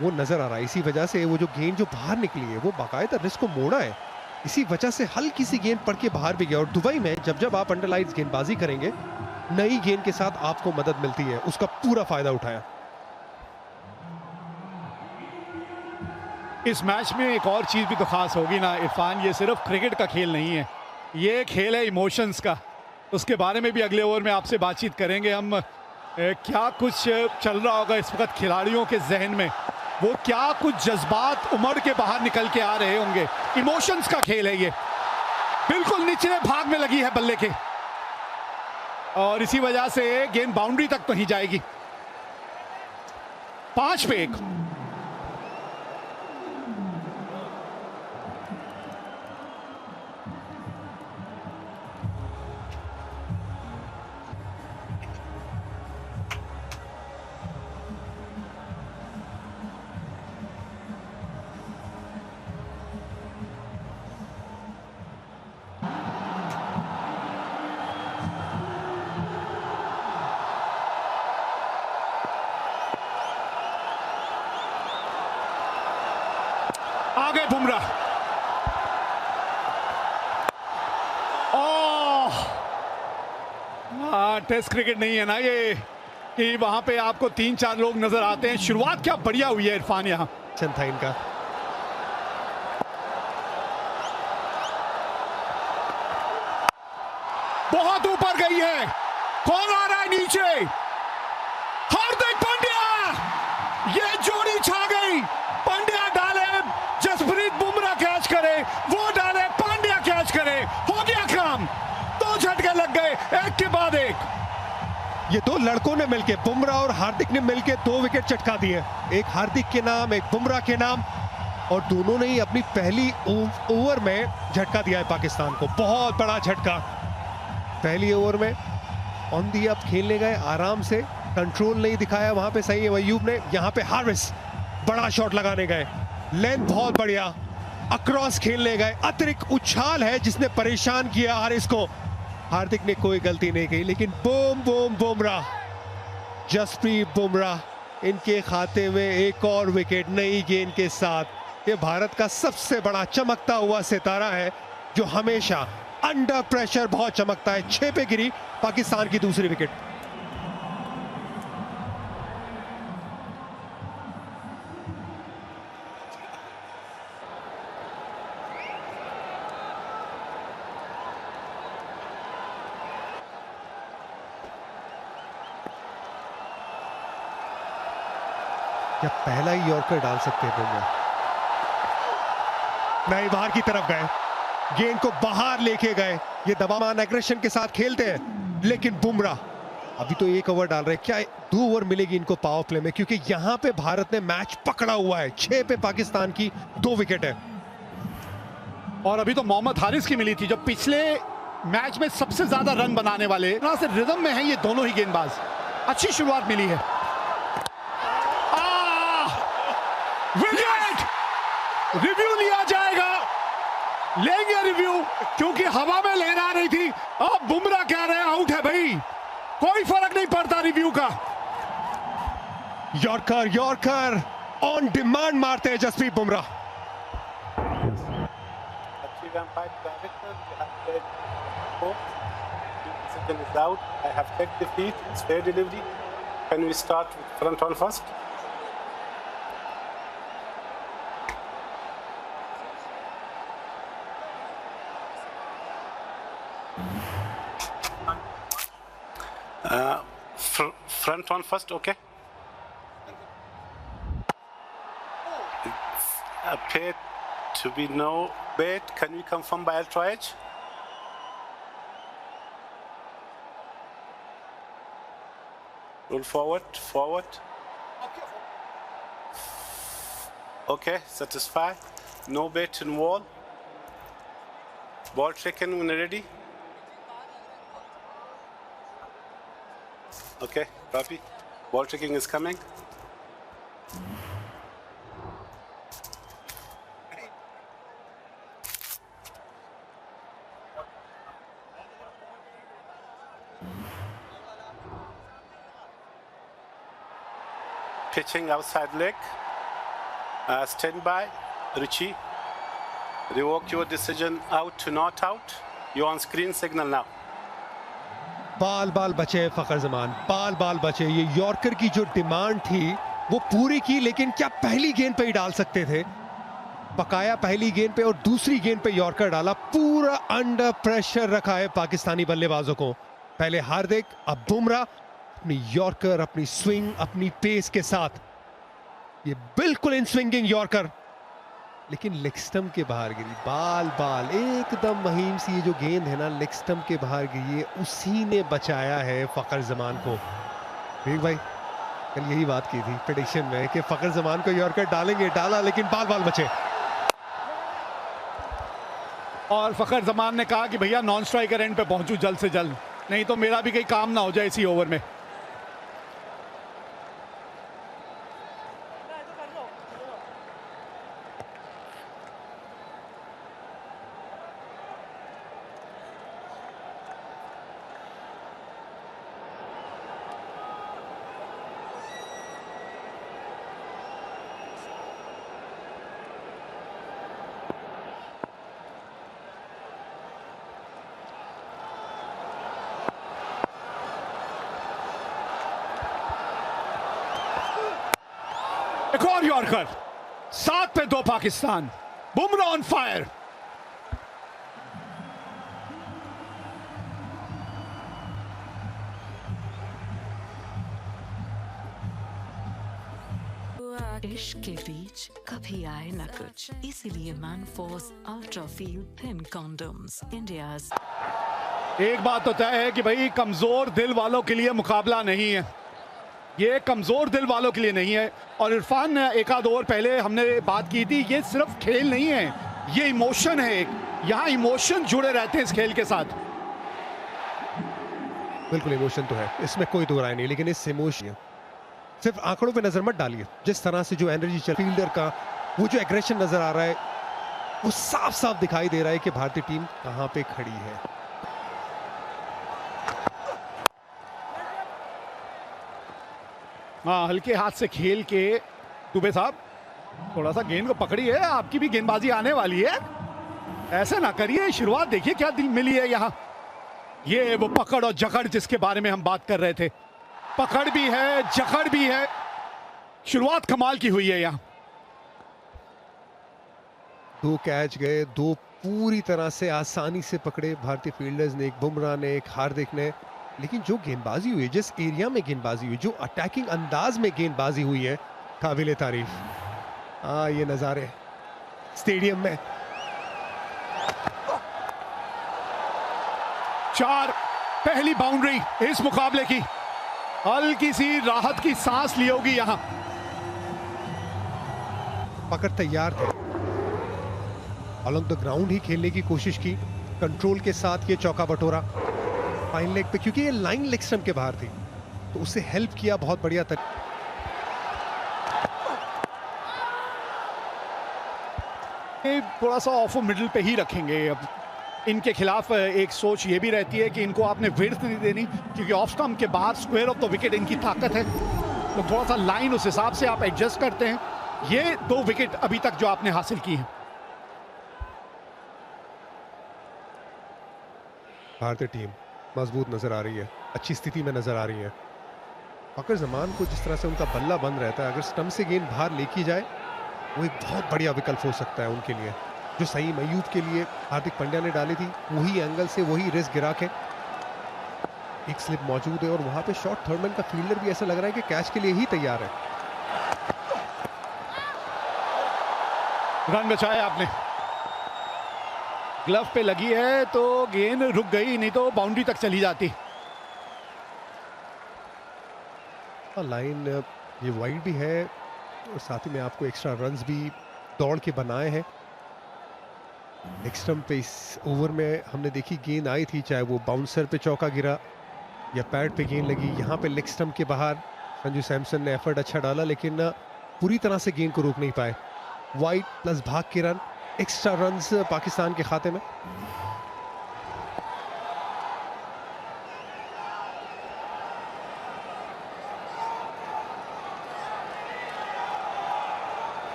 वो नजर आ रहा है। इसी वजह से वो जो गेंद जो बाहर निकली है वो बाकायदा रिस्क को मोड़ा है। इसी वजह से हल्की सी गेंद पड़ के बाहर भी गया। और दुबई में जब जब आप अंडरलाइज गेंदबाजी करेंगे, नई गेंद के साथ आपको मदद मिलती है, उसका पूरा फायदा उठाया। इस मैच में एक और चीज भी तो खास होगी ना इरफान, ये सिर्फ क्रिकेट का खेल नहीं है, ये खेल है इमोशंस का। उसके बारे में भी अगले ओवर में आपसे बातचीत करेंगे हम। क्या कुछ चल रहा होगा इस वक्त खिलाड़ियों के जहन में, वो क्या कुछ जज्बात उमड़ के बाहर निकल के आ रहे होंगे। इमोशंस का खेल है ये, बिल्कुल निचले भाग में लगी है बल्ले के, और इसी वजह से गेंद बाउंड्री तक तो नहीं जाएगी। 5 पे 1। आगे बुमराह, टेस्ट क्रिकेट नहीं है ना ये कि वहां पे आपको 3-4 लोग नजर आते हैं। शुरुआत क्या बढ़िया हुई है इरफान, यहां चंद था इनका। बहुत ऊपर गई है, कौन आ रहा है नीचे? हार्दिक पांड्या, ये जोड़ी छा गई। पांड्या डाले, जसप्रीत बुमराह कैच करे, वो डाले, पांड्या कैच करे, हो गया काम। 2 झटके लग गए, एक के बाद एक। ये दो लड़कों ने मिलके, बुमराह और हार्दिक ने मिलके 2 विकेट चटका दिए, एक हार्दिक के नाम, एक बुमराह के नाम, और दोनों ने ही अपनी पहली ओवर में झटका दिया है पाकिस्तान को। बहुत बड़ा झटका पहली ओवर में। ऑन दी अप खेलने गए, आराम से, कंट्रोल नहीं दिखाया वहां पे सही अयूब ने। यहां पे हारिस बड़ा शॉट लगाने गए, लेंथ बहुत बढ़िया, अक्रॉस खेलने गए, अतिरिक्त उछाल है जिसने परेशान किया हारिस को। हार्दिक ने कोई गलती नहीं की, लेकिन बूम बूम बुमराह, जसप्रीत बुमराह, इनके खाते में एक और विकेट नई गेंद के साथ। ये भारत का सबसे बड़ा चमकता हुआ सितारा है जो हमेशा अंडर प्रेशर बहुत चमकता है। 6 पे गिरी पाकिस्तान की दूसरी विकेट। क्या पहला ही यॉर्कर डाल सकते हैं बुमराह? नहीं, बाहर की तरफ गए, गेंद को बाहर लेके गए। ये दबामान एग्रेशन के साथ खेलते हैं, लेकिन बुमराह अभी तो 1 ओवर डाल रहे हैं। क्या 2 ओवर मिलेगी इनको पावर प्ले में? क्योंकि यहां पे भारत ने मैच पकड़ा हुआ है। 6 पे पाकिस्तान की 2 विकेट है। और अभी तो मोहम्मद हारिस की मिली थी, जो पिछले मैच में सबसे ज्यादा रन बनाने वाले, तरह से रिदम में हैं ये दोनों ही गेंदबाज। अच्छी शुरुआत मिली है। विकेट! रिव्यू लिया जाएगा, लेंगे रिव्यू, क्योंकि हवा में लहरा रही थी। अब बुमराह कह रहे हैं आउट है भाई, कोई फर्क नहीं पड़ता रिव्यू का। यॉर्कर, यॉर्कर ऑन डिमांड मारते हैं Jasprit Bumrah. I have checked the feet, it's fair delivery. Can we start with front on first? Front on first, okay? Appear to be no bet. Can we confirm by Ultra Edge? Roll forward, forward. Okay, satisfied. No bet in wall. Ball taken when ready. Okay, copy. Ball tracking is coming. Pitching outside leg. Stand by, Ruchi. Revoke your decision out to not out. You on screen signal now. बाल बाल बचे फखर जमान, बाल बाल बचे। ये yorker की जो demand थी वो पूरी की, लेकिन क्या पहली गेंद पे ही डाल सकते थे? पकाया पहली गेंद पे और दूसरी गेंद पे यॉर्कर डाला। पूरा अंडर प्रेशर रखा है पाकिस्तानी बल्लेबाजों को। पहले हार्दिक, अब बुमराह। अपनी यॉर्कर, अपनी स्विंग, अपनी पेस के साथ ये बिल्कुल इन स्विंगिंग यॉर्कर, लेकिन लेग स्टंप के बाहर गिरी। बाल बाल एकदम महीम सी। ये जो गेंद है ना, लेग स्टंप के बाहर गिरी है, उसी ने बचाया है फखर जमान को। देख भाई, कल यही बात की थी प्रेडिक्शन में कि फखर जमान को यॉर्कर डालेंगे, डाला, लेकिन बाल बाल बचे। और फखर जमान ने कहा कि भैया नॉन स्ट्राइकर एंड पे पहुंचूं जल्द से जल्द, नहीं तो मेरा भी कहीं काम ना हो जाए इसी ओवर में। एक और यॉर्कर, 7 पे 2 पाकिस्तान। Bumrah on fire. इश्क के बीच कभी आए ना कुछ, इसीलिए Manforce ultra feel thin condoms India's. एक बात तो तय है कि भाई कमजोर दिल वालों के लिए मुकाबला नहीं है, ये कमजोर दिल वालों के लिए नहीं है। और इरफान, एक आध ओवर पहले हमने बात की थी, ये सिर्फ खेल नहीं है, ये इमोशन है एक। यहाँ इमोशन जुड़े रहते हैं इस खेल के साथ। बिल्कुल इमोशन तो है, इसमें कोई दो राय नहीं, लेकिन इस इमोशन सिर्फ आंकड़ों पे नजर मत डालिए। जिस तरह से जो एनर्जी चल, फील्डर का वो जो एग्रेशन नजर आ रहा है, वो साफ साफ दिखाई दे रहा है कि भारतीय टीम कहां पे खड़ी है। हाँ, हल्के हाथ से खेल के दुबे साहब थोड़ा सा गेंद को पकड़िए, आपकी भी गेंदबाजी आने वाली है। ऐसे ना करिए, शुरुआत देखिए क्या दिल मिली है यहाँ। ये वो पकड़ और जकड़ जिसके बारे में हम बात कर रहे थे, पकड़ भी है, जकड़ भी है, शुरुआत कमाल की हुई है यहाँ। 2 कैच गए, 2 पूरी तरह से आसानी से पकड़े भारतीय फील्डर्स ने, एक बुमराह ने, एक हार्दिक ने। लेकिन जो गेंदबाजी हुई, जिस एरिया में गेंदबाजी हुई, जो अटैकिंग अंदाज में गेंदबाजी हुई है, काबिले तारीफ। ये नजारे स्टेडियम में। 4, पहली बाउंड्री इस मुकाबले की। हल्की सी राहत की सांस ली होगी यहां। पकड़ तैयार थे, अलॉन्ग द ग्राउंड ही खेलने की कोशिश की, कंट्रोल के साथ ये चौका बटोरा फाइन लेग पे, क्योंकि ये लाइन लेग स्टंप के बाहर थी, तो उसे हेल्प किया बहुत बढ़िया थोड़ा सा ऑफ मिडिल पे ही रखेंगे। अब इनके खिलाफ एक सोच ये भी रहती है कि इनको आपने विड्थ नहीं देनी, क्योंकि ऑफ स्टंप के बाद स्क्वायर ऑफ द विकेट इनकी ताकत है, तो थोड़ा सा लाइन उस हिसाब से आप एडजस्ट करते हैं। ये 2 विकेट अभी तक जो आपने हासिल की हैं। भारतीय टीम मजबूत नजर आ रही है, अच्छी स्थिति में नजर आ रही है। फखर जमान को जिस तरह से उनका बल्ला बंद रहता है, अगर स्टंप से गेंद बाहर लेके जाए, वो एक बहुत बढ़िया विकल्प हो सकता है उनके लिए। जो सही मयूब के लिए हार्दिक पांड्या ने डाली थी, वही एंगल से वही रिस्क गिरा के एक स्लिप मौजूद है, और वहां पे शॉट थर्डमैन का फील्डर भी ऐसा लग रहा है कि कैच के लिए ही तैयार है। रन बचाया आपने, ग्लव पे लगी है तो गेंद रुक गई, नहीं तो बाउंड्री तक चली जाती। लाइन ये वाइड भी है, और साथ ही में आपको एक्स्ट्रा रन्स भी दौड़ के बनाए हैं। लेग स्टंप पे इस ओवर में हमने देखी गेंद आई थी, चाहे वो बाउंसर पे चौका गिरा या पैड पे गेंद लगी, यहाँ पे लेग स्टंप के बाहर संजू सैमसन ने एफर्ट अच्छा डाला, लेकिन पूरी तरह से गेंद को रोक नहीं पाए। वाइड प्लस भाग के रन, एक्स्ट्रा रन्स पाकिस्तान के खाते में।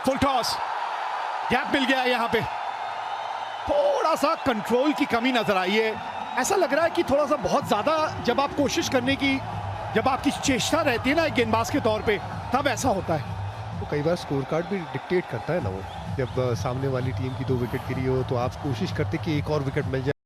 फुल टॉस, गैप मिल गया है यहाँ पे। थोड़ा सा कंट्रोल की कमी नजर आई है। ऐसा लग रहा है कि थोड़ा सा बहुत ज्यादा जब आप कोशिश करने की, जब आपकी चेष्टा रहती है ना एक गेंदबाज के तौर पे, तब ऐसा होता है। तो कई बार स्कोर कार्ड भी डिक्टेट करता है ना वो, जब सामने वाली टीम की 2 विकेट गिरी हो तो आप कोशिश करते कि एक और विकेट मिल जाए।